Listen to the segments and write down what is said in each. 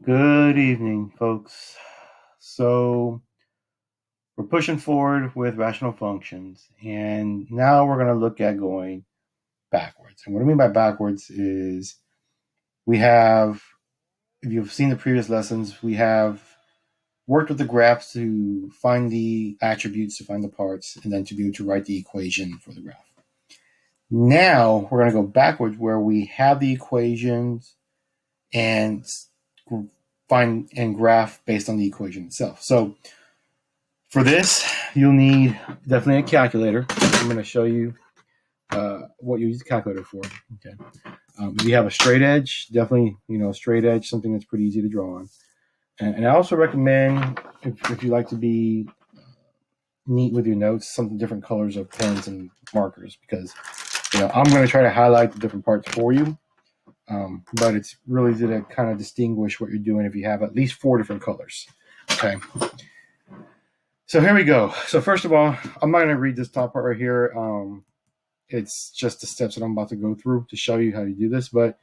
Good evening, folks. So we're pushing forward with rational functions, and now we're going to look at going backwards. And what I mean by backwards is we have, if you've seen the previous lessons, we have worked with the graphs to find the attributes, to find the parts, and then to be able to write the equation for the graph. Now we're going to go backwards where we have the equations and find and graph based on the equation itself. So for this, you'll need definitely a calculator. I'm going to show you what you use the calculator for. Okay. If you have a straight edge, definitely, a straight edge, something that's pretty easy to draw on. And I also recommend, if you like to be neat with your notes, some different colors of pens and markers, because I'm going to try to highlight the different parts for you. But it's really easy to kind of distinguish what you're doing if you have at least 4 different colors. Okay. So here we go. So first of all, I'm not going to read this top part right here. It's just the steps that I'm about to go through to show you how to do this. But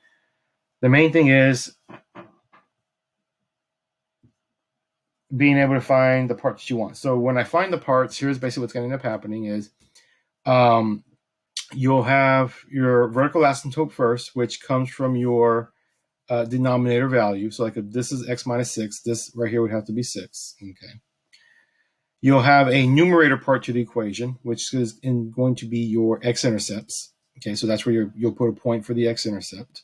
the main thing is being able to find the parts that you want. So when I find the parts, here's basically what's going to end up happening is you'll have your vertical asymptote first, which comes from your denominator value. So like if this is x minus 6, this right here would have to be 6. Okay. You'll have a numerator part to the equation, which is going to be your x-intercepts. Okay, so that's where you'll put a point for the x-intercept.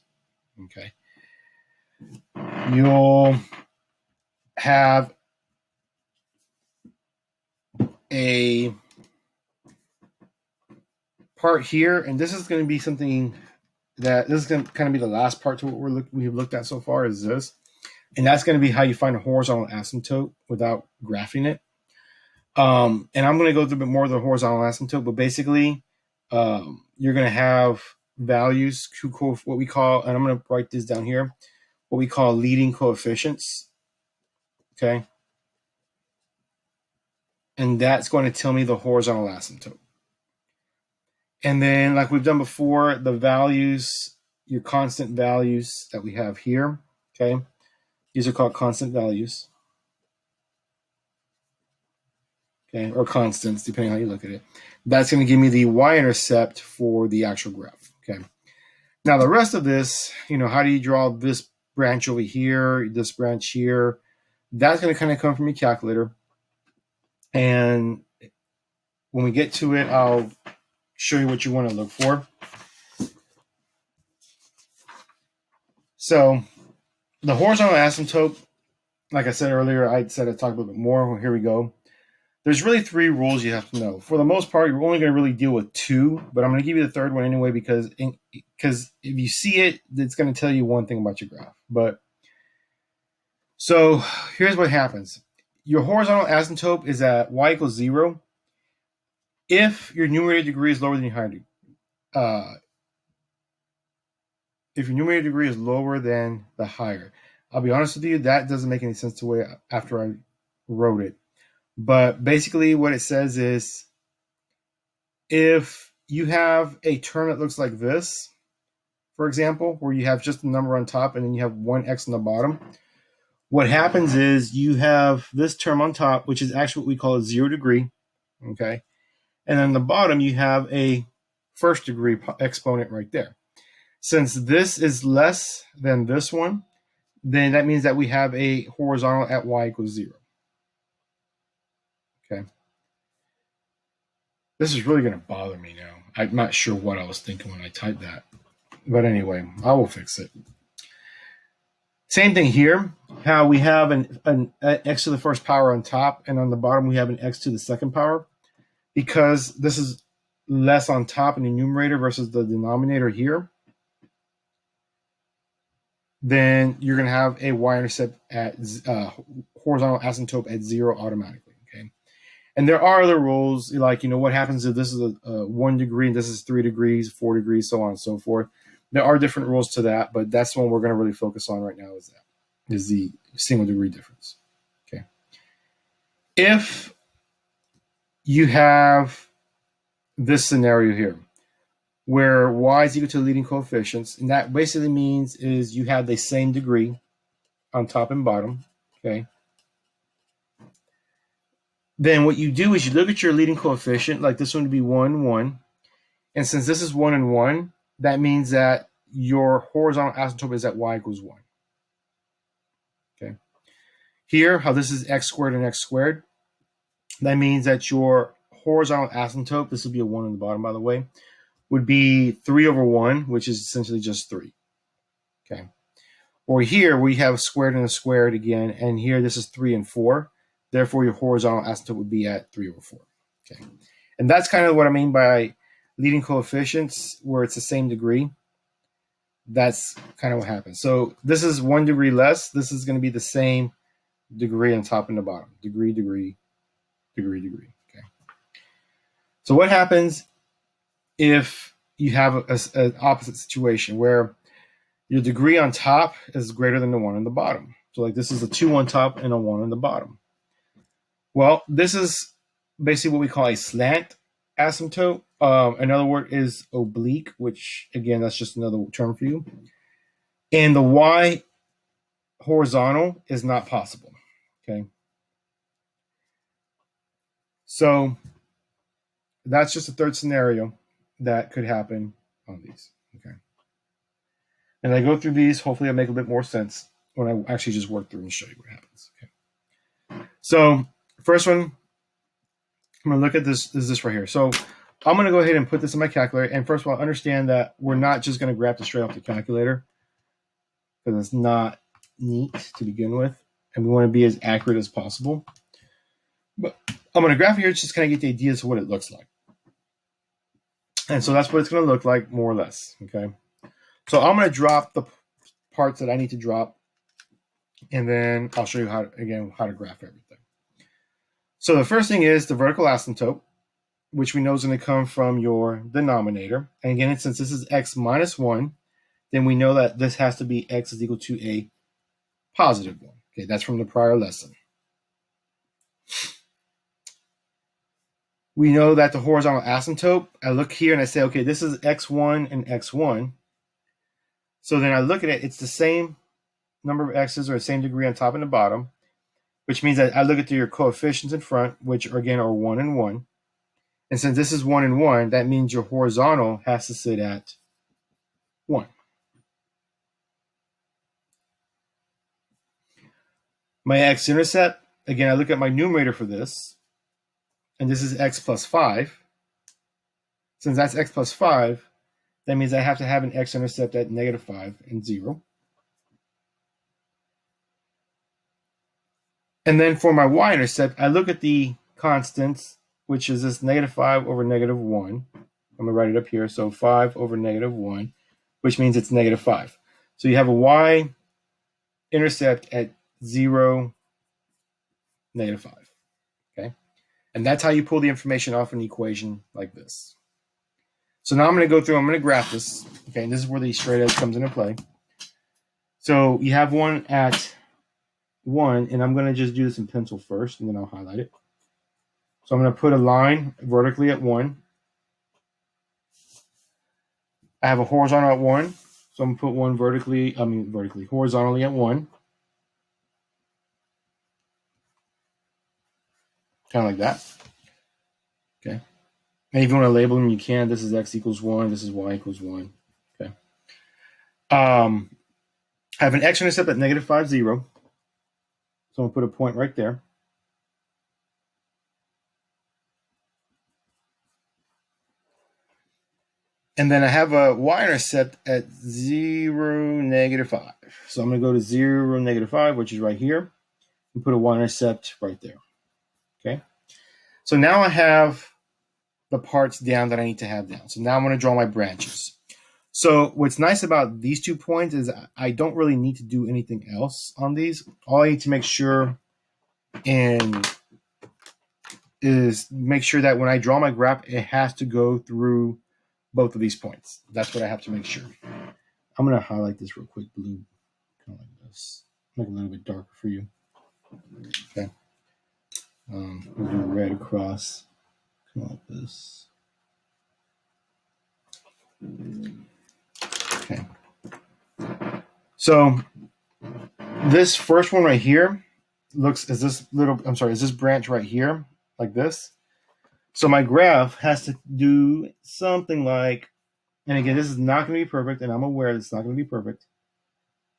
Okay. You'll have a part here, and this is going to be something that this is going to kind of be the last part to what we've looked at so far is this, and that's going to be how you find a horizontal asymptote without graphing it. And I'm going to go through a bit more of the horizontal asymptote, but basically, you're going to have values, what we call, and I'm going to write this down here, what we call leading coefficients. Okay. And that's going to tell me the horizontal asymptote. And then, like we've done before, the values, your constant values that we have here, okay, these are called constant values. Okay, or constants, depending on how you look at it. That's going to give me the y-intercept for the actual graph. Okay. Now the rest of this, how do you draw this branch over here, this branch here? That's going to kind of come from your calculator. And when we get to it, I'll show you what you want to look for. So the horizontal asymptote, like I said earlier, I said I'd talk a little bit more. Well, here we go. There's really 3 rules you have to know. For the most part, you're only going to really deal with 2, but I'm going to give you the third one anyway because if you see it, it's going to tell you one thing about your graph. But so here's what happens. Your horizontal asymptote is at y equals 0 if your numerator degree is lower than your higher degree. If your numerator degree is lower than the higher. I'll be honest with you, that doesn't make any sense the way after I wrote it. But basically what it says is if you have a term that looks like this, for example, where you have just the number on top and then you have one x on the bottom, what happens is you have this term on top, which is actually what we call a 0 degree, okay? And then on the bottom, you have a first degree exponent right there. Since this is less than this one, then that means that we have a horizontal at y equals 0. Okay. This is really going to bother me now. I'm not sure what I was thinking when I typed that. But anyway, I will fix it. Same thing here, how we have an x to the first power on top, and on the bottom we have an x to the second power. Because this is less on top in the numerator versus the denominator here, then you're going to have a y-intercept at horizontal asymptote at 0 automatically. Okay, and there are other rules, like what happens if this is a 1 degree and this is 3 degrees, 4 degrees, so on and so forth. There are different rules to that, but that's the one we're going to really focus on right now. Is the single degree difference. Okay, if you have this scenario here, where y is equal to the leading coefficients, and that basically means is you have the same degree, on top and bottom, okay, then what you do is you look at your leading coefficient, like this one would be 1, 1. And since this is 1 and 1, that means that your horizontal asymptote is at y equals 1. Okay. Here, how this is x squared and x squared, that means that your horizontal asymptote, this would be a 1 on the bottom, by the way, would be 3 over 1, which is essentially just 3. Okay. Or here, we have squared and a squared again, and here this is 3 and 4. Therefore, your horizontal asymptote would be at 3 over 4. Okay. And that's kind of what I mean by leading coefficients, where it's the same degree. That's kind of what happens. So this is 1 degree less. This is going to be the same degree on top and the bottom. Degree, degree, degree, degree. Okay. So what happens if you have an opposite situation where your degree on top is greater than the 1 on the bottom? So like this is a 2 on top and a 1 on the bottom. Well, this is basically what we call a slant asymptote. Another word is oblique, which again, that's just another term for you. And the y horizontal is not possible. Okay. So that's just a third scenario that could happen on these. Okay. And I go through these, hopefully I'll make a bit more sense when I actually just work through and show you what happens. Okay. So first one, I'm going to look at this, is this right here. So I'm going to go ahead and put this in my calculator. And first of all, understand that we're not just going to graph this straight off the calculator, because it's not neat to begin with. And we want to be as accurate as possible. But I'm going to graph it here just kind of get the idea of what it looks like. And so that's what it's going to look like, more or less. Okay. So I'm going to drop the parts that I need to drop. And then I'll show you how to graph everything. So the first thing is the vertical asymptote, which we know is going to come from your denominator. And again, since this is x minus 1, then we know that this has to be x is equal to a positive 1. Okay, that's from the prior lesson. We know that the horizontal asymptote, I look here and I say, okay, this is x1 and x1. So then I look at it, it's the same number of x's or the same degree on top and the bottom, which means that I look at your coefficients in front, which again are 1 and 1. And since this is 1 and 1, that means your horizontal has to sit at 1. My x-intercept, again, I look at my numerator for this, and this is x plus 5. Since that's x plus 5, that means I have to have an x-intercept at negative 5 and 0. And then for my y-intercept, I look at the constants, which is this negative 5 over negative 1. I'm going to write it up here. So 5 over negative 1, which means it's negative 5. So you have a y-intercept at 0, negative 5. Okay? And that's how you pull the information off an equation like this. So now I'm going to go through, I'm going to graph this. Okay, and this is where the straight edge comes into play. So you have one at 1, and I'm going to just do this in pencil first, and then I'll highlight it. So I'm going to put a line vertically at 1. I have a horizontal at 1, so I'm going to put one horizontally at 1. Kind of like that. Okay. And if you want to label them, you can. This is x equals 1. This is y equals 1. Okay. I have an x-intercept at negative 5, 0. So I'm going to put a point right there. And then I have a y-intercept at 0, negative 5. So I'm going to go to 0, negative 5, which is right here, and put a y-intercept right there. Okay. So now I have the parts down that I need to have down. So now I'm going to draw my branches. So what's nice about these 2 points is I don't really need to do anything else on these. All I need to make sure is make sure that when I draw my graph, it has to go through both of these points. That's what I have to make sure. I'm going to highlight this real quick, blue, kind of like this. Make it a little bit darker for you. Okay. We'll do red across, kind of like this. Okay. So This first one right here looks as this is this branch right here, like this. So my graph has to do something like, and again, this is not going to be perfect, and I'm aware it's not going to be perfect.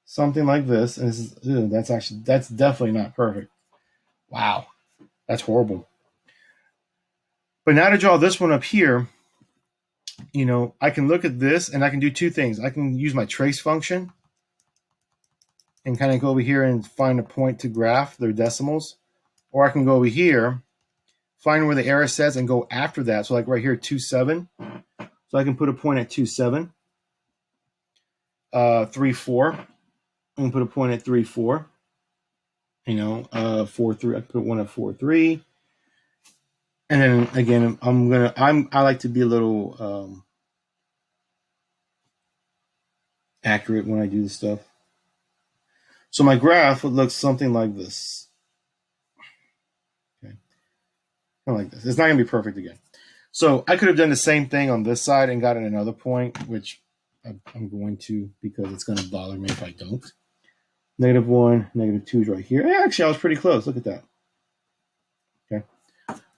Something like this, and this is, that's definitely not perfect. Wow, that's horrible. But now to draw this one up here, I can look at this and I can do two things. I can use my trace function and kind of go over here and find a point to graph their decimals, or I can go over here, find where the error says, and go after that. So like right here, 2.7. So I can put a point at 2.7, 3.4. I can put a point at 3.4. 4.3. I can put one at 4.3. And then again, I like to be a little accurate when I do this stuff. So my graph would look something like this. Okay, kind of like this. It's not going to be perfect again. So I could have done the same thing on this side and gotten another point, which I'm going to, because it's going to bother me if I don't. -1, -2 is right here. Actually, I was pretty close. Look at that. Okay,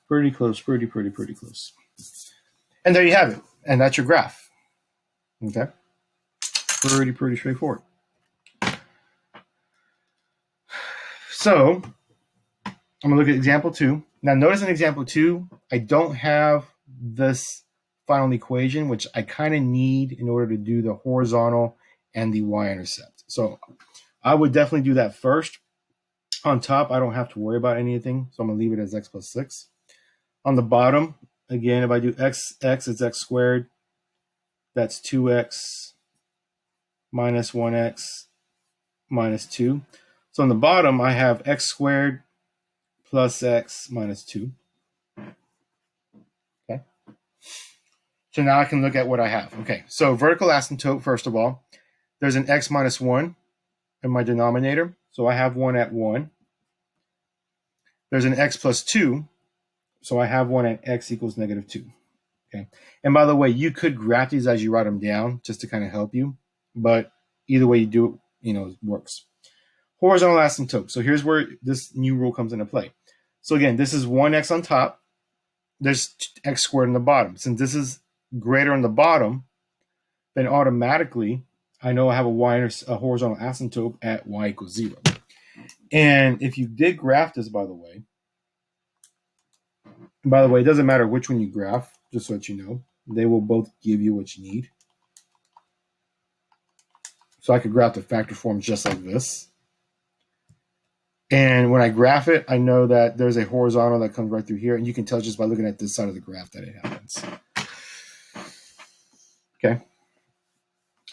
pretty close, pretty close. And there you have it. And that's your graph. Okay, pretty straightforward. So I'm going to look at example 2. Now notice in example 2, I don't have this final equation, which I kind of need in order to do the horizontal and the y-intercept. So I would definitely do that first. On top, I don't have to worry about anything, so I'm going to leave it as x plus 6. On the bottom, again, if I do x, it's x squared. That's 2x minus 1x minus 2. So on the bottom, I have x squared plus x minus 2. Okay. So now I can look at what I have. Okay, so vertical asymptote, first of all, there's an x minus 1 in my denominator. So I have one at 1. There's an x plus 2. So I have one at x equals -2. Okay. And by the way, you could graph these as you write them down just to kind of help you. But either way you do it, it works. Horizontal asymptote. So here's where this new rule comes into play. So again, this is 1x on top. There's x squared on the bottom. Since this is greater on the bottom, then automatically I know I have a horizontal asymptote at y equals 0. And if you did graph this, by the way, it doesn't matter which one you graph, just so that you know. They will both give you what you need. So I could graph the factor forms just like this. And when I graph it, I know that there's a horizontal that comes right through here. And you can tell just by looking at this side of the graph that it happens. Okay.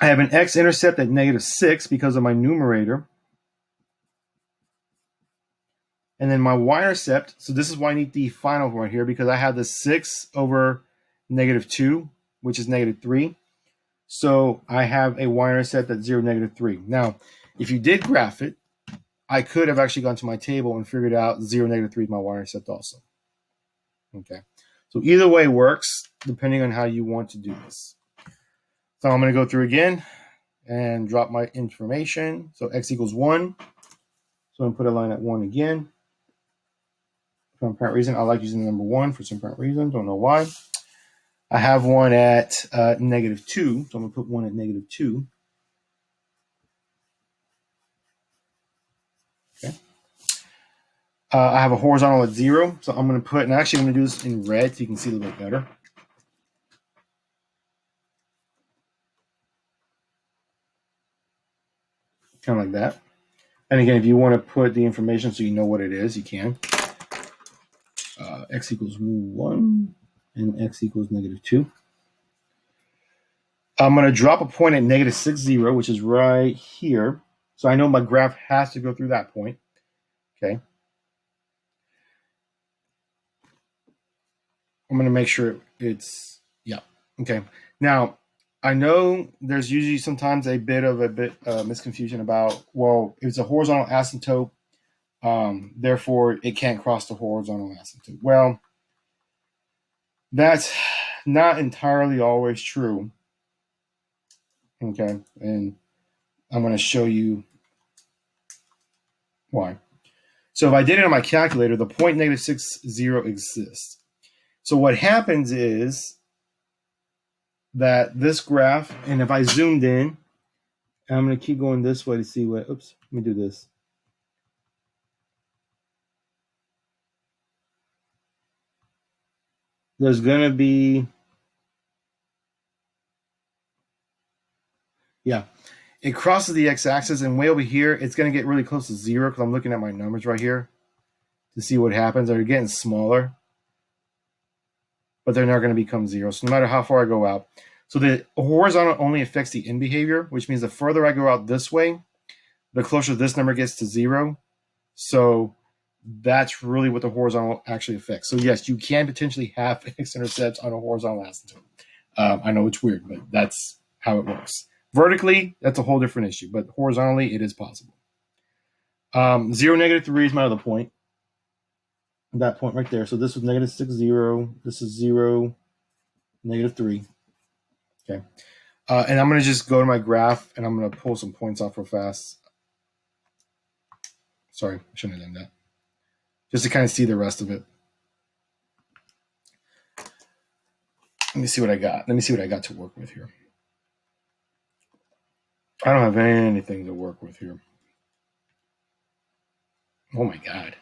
I have an x-intercept at -6 because of my numerator. And then my y-intercept, so this is why I need the final right here, because I have the 6 over -2, which is -3. So I have a y-intercept at 0, -3. Now, if you did graph it, I could have actually gone to my table and figured out 0, -3 is my y-intercept also. Okay. So either way works, depending on how you want to do this. So I'm going to go through again and drop my information. So x equals 1. So I'm going to put a line at 1 again. For some apparent reason, I like using the number 1 for some apparent reason. Don't know why. I have one at -2. So I'm going to put one at -2. Okay. I have a horizontal at 0. So I'm going to put, and actually I'm going to do this in red so you can see a little bit better. Kind of like that. And again, if you want to put the information so you know what it is, you can. X equals 1 and x equals -2. I'm going to drop a point at -6, 0, which is right here. So I know my graph has to go through that point. Okay. I'm going to make sure it's, yeah. Okay. Now, I know there's usually sometimes a bit of misconfusion about, well, if it's a horizontal asymptote, therefore it can't cross the horizontal asymptote. Well, that's not entirely always true. Okay. And I'm going to show you Why? So if I did it on my calculator, the point -6, 0 exists. So what happens is that this graph, and if I zoomed in, and I'm going to keep going this way to see what, oops, let me do this. There's going to be, yeah, it crosses the x-axis, and way over here, it's going to get really close to 0 because I'm looking at my numbers right here to see what happens. They're getting smaller, but they're not going to become 0. So no matter how far I go out. So the horizontal only affects the end behavior, which means the further I go out this way, the closer this number gets to 0. So that's really what the horizontal actually affects. So yes, you can potentially have x-intercepts on a horizontal asymptote. I know it's weird, but that's how it works. Vertically, that's a whole different issue, but horizontally, it is possible. 0, -3 is my other point. That point right there. So this was -6, 0. This is 0, -3. Okay. And I'm going to just go to my graph, and I'm going to pull some points off real fast. Sorry, I shouldn't have done that. Just to kind of see the rest of it. Let me see what I got. Let me see what I got to work with here. I don't have anything to work with here. Oh my God.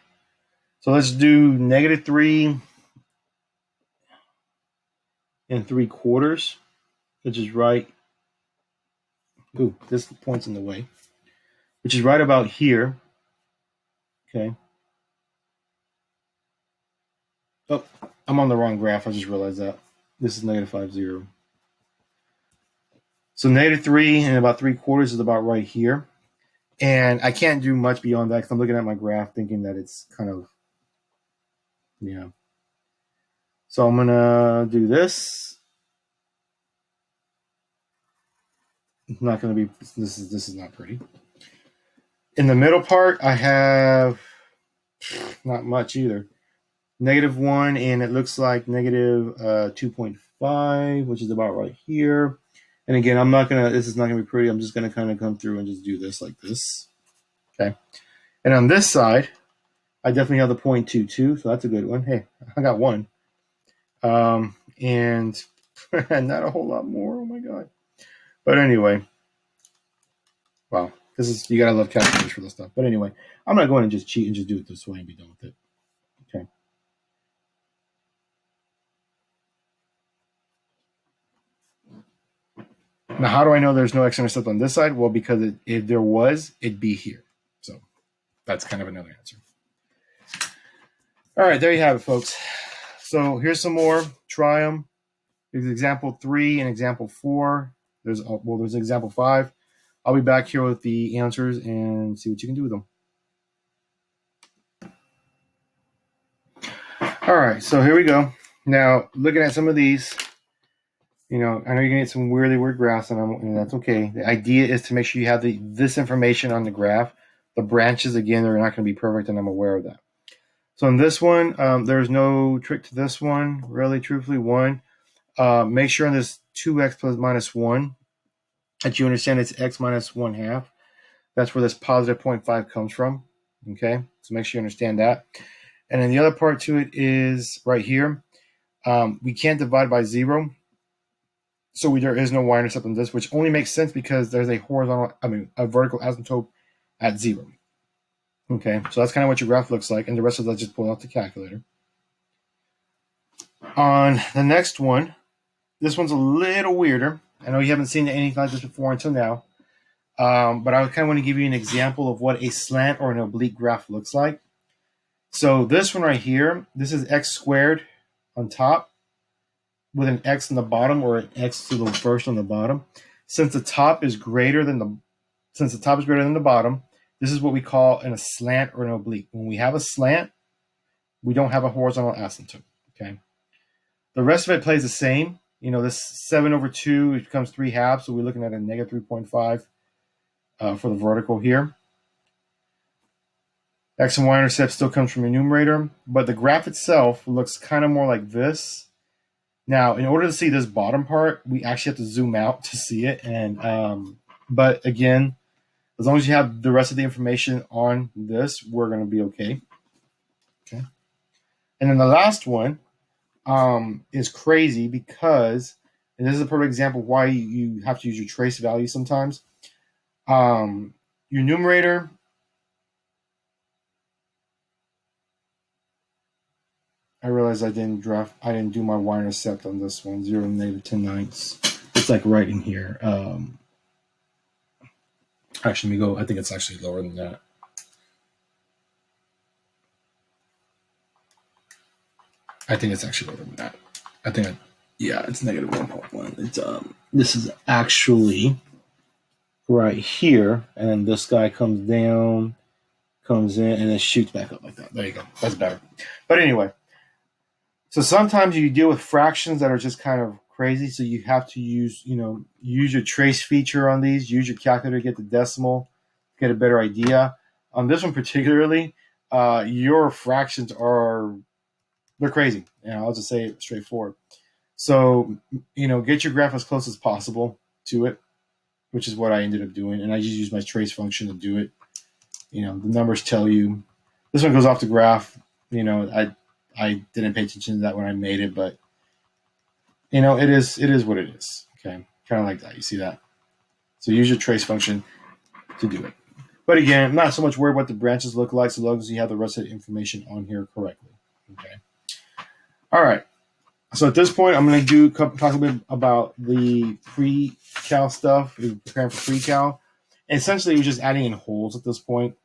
So let's do -3 3/4, which is right. Ooh, this point's in the way. Which is right about here. Okay. Oh, I'm on the wrong graph. I just realized that. This is -5, 0. So -3 and about 3/4 is about right here. And I can't do much beyond that because I'm looking at my graph thinking that it's kind of, yeah. So I'm going to do this. It's not going to be, this is not pretty. In the middle part, I have not much either. -1, and it looks like -2.5, which is about right here. And again, this is not going to be pretty. I'm just going to kind of come through and just do this like this. Okay. And on this side, I definitely have the 0.22, so that's a good one. Hey, I got one. And not a whole lot more. Oh my God. But anyway, wow. You got to love calculators for this stuff. But anyway, I'm not going to just cheat and just do it this way and be done with it. Okay. Now, how do I know there's no x-intercept on this side? Well, because if there was, it'd be here. So that's kind of another answer. All right, there you have it, folks. So here's some more. Try them. There's example 3 and example 4. There's example 5. I'll be back here with the answers and see what you can do with them. All right, so here we go. Now, looking at some of these, I know you're going to get some really weird graphs, and that's okay. The idea is to make sure you have this information on the graph. The branches, again, they're not going to be perfect, and I'm aware of that. So in this one, there's no trick to this one, really, truthfully. One, make sure on this 2x plus minus 1 that you understand it's x minus 1/2. That's where this positive 0.5 comes from, okay? So make sure you understand that. And then the other part to it is right here. We can't divide by 0. So there is no y-intercept on this, which only makes sense because there's a vertical asymptote at 0. Okay, so that's kind of what your graph looks like, and the rest of that just pull out the calculator. On the next one, this one's a little weirder. I know you haven't seen anything like this before until now, but I kind of want to give you an example of what a slant or an oblique graph looks like. So this one right here, this is x squared on top with an x on the bottom, or an x to the first on the bottom. Since the top is greater than the bottom, this is what we call a slant or an oblique. When we have a slant, we don't have a horizontal asymptote. Okay. The rest of it plays the same. This 7/2 it becomes 3/2, so we're looking at a -3.5 for the vertical here. X and Y intercept still comes from your numerator, but the graph itself looks kind of more like this. Now, in order to see this bottom part, we actually have to zoom out to see it. And but again, As long as you have the rest of the information on this, we're going to be okay. Okay. And then the last one is crazy because, and this is a perfect example of why you have to use your trace value sometimes. Your numerator, I realized I didn't do my y-intercept on this one, 0 and -10/9. It's like right in here. Actually, let me go, I think it's actually lower than that. I think it's actually lower than that. Yeah, it's -1.1. It's this is actually right here, and then this guy comes down, comes in, and then shoots back up like that. There you go. That's better. But anyway, so sometimes you deal with fractions that are just kind of crazy, so you have to use your trace feature on these, use your calculator to get the decimal, get a better idea. On this one particularly, your fractions they're crazy. I'll just say it straightforward. So, get your graph as close as possible to it, which is what I ended up doing. And I just use my trace function to do it. The numbers tell you. This one goes off the graph. I didn't pay attention to that when I made it, but it is what it is. Okay, kind of like that. You see that? So use your trace function to do it. But again, I'm not so much worried what the branches look like, so long as you have the rest of the information on here correctly. Okay. All right. So at this point, I'm going to talk a bit about the pre-cal stuff, preparing for pre-cal. And essentially, we're just adding in holes at this point.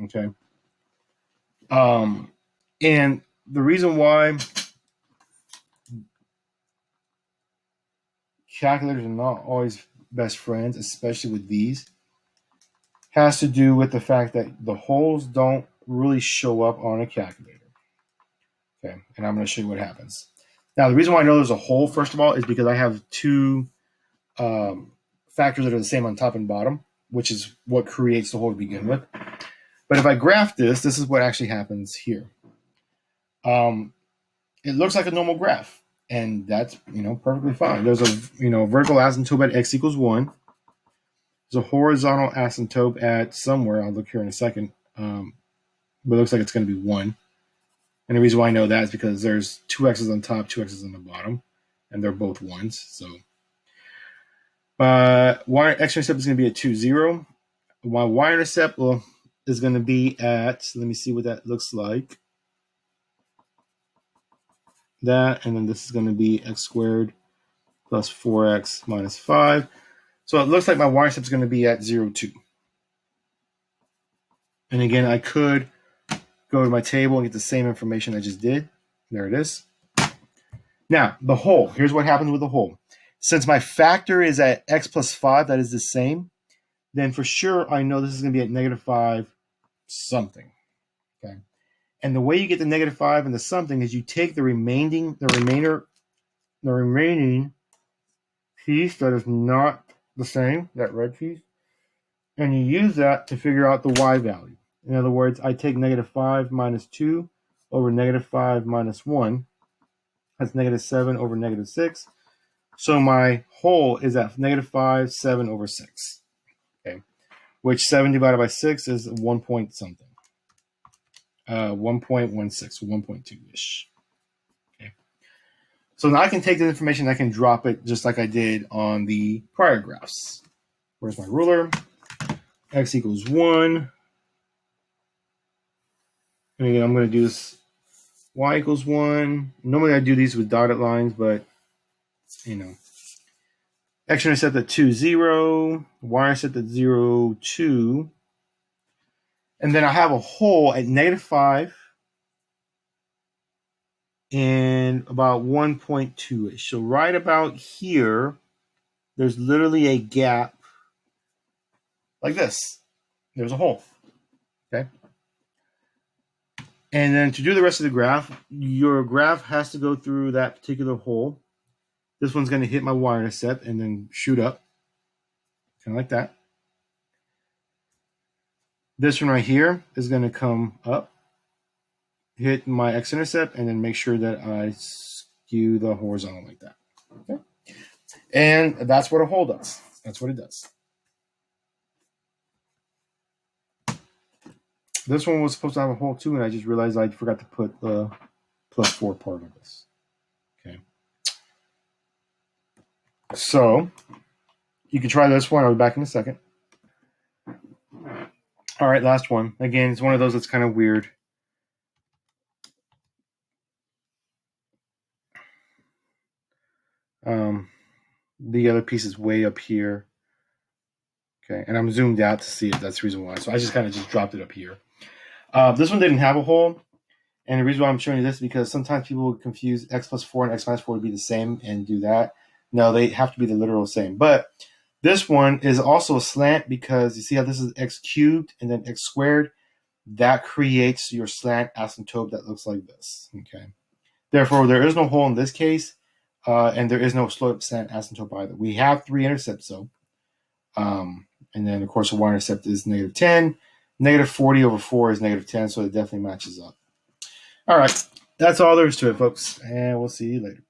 Okay. And the reason why calculators are not always best friends, especially with these, has to do with the fact that the holes don't really show up on a calculator. Okay, and I'm going to show you what happens. Now, the reason why I know there's a hole, first of all, is because I have two factors that are the same on top and bottom, which is what creates the hole to begin with. But if I graph this is what actually happens here. It looks like a normal graph, and that's perfectly fine. There's a vertical asymptote at x equals 1. There's a horizontal asymptote at somewhere. I'll look here in a second. But it looks like it's going to be 1. And the reason why I know that is because there's 2 x's on top, 2 x's on the bottom, and they're both 1s. So x-intercept is going to be at 2, 0. My y-intercept is going to be at, let me see what that looks like. That, and then this is going to be x squared plus 4x minus 5. So it looks like my y-intercept is going to be at 0, 2. And again, I could go to my table and get the same information I just did. There it is. Now, the hole. Here's what happens with the hole. Since my factor is at x plus 5, that is the same, then for sure I know this is going to be at -5 something. Okay. And the way you get the -5 and the something is you take the remaining piece that is not the same, that red piece, and you use that to figure out the y value. In other words, I take -5 minus 2 over -5 minus 1. That's -7 over -6. So my hole is at -5, 7 over 6. Okay. Which 7 divided by 6 is 1 point something. 1.16, 1.2-ish. Okay. So now I can take this information and I can drop it just like I did on the prior graphs. Where's my ruler? X equals 1. And again, I'm going to do this. Y equals 1. Normally I do these with dotted lines, but x-intercept at 2, 0. Y-intercept at 0, 2. And then I have a hole at -5 and about 1.2-ish. So right about here, there's literally a gap like this. There's a hole. Okay. And then to do the rest of the graph, your graph has to go through that particular hole. This one's going to hit my y-intercept and then shoot up, kind of like that. This one right here is going to come up, hit my x-intercept, and then make sure that I skew the horizontal like that. Okay. And that's what a hole does. That's what it does. This one was supposed to have a hole too, and I just realized I forgot to put the +4 part of this. Okay. So you can try this one. I'll be back in a second. All right, last one. Again, it's one of those that's kind of weird. The other piece is way up here. Okay, and I'm zoomed out to see it. That's the reason why. So I just kind of just dropped it up here. This one didn't have a hole. And the reason why I'm showing you this is because sometimes people would confuse x+4 and x-4 to be the same and do that. No, they have to be the literal same. But this one is also a slant because you see how this is x cubed and then x squared? That creates your slant asymptote that looks like this. Okay. Therefore, there is no hole in this case, and there is no slope slant asymptote either. We have 3 intercepts though. And then, of course, the y-intercept is -10. -40/4 is -10, so it definitely matches up. All right. That's all there is to it, folks. And we'll see you later.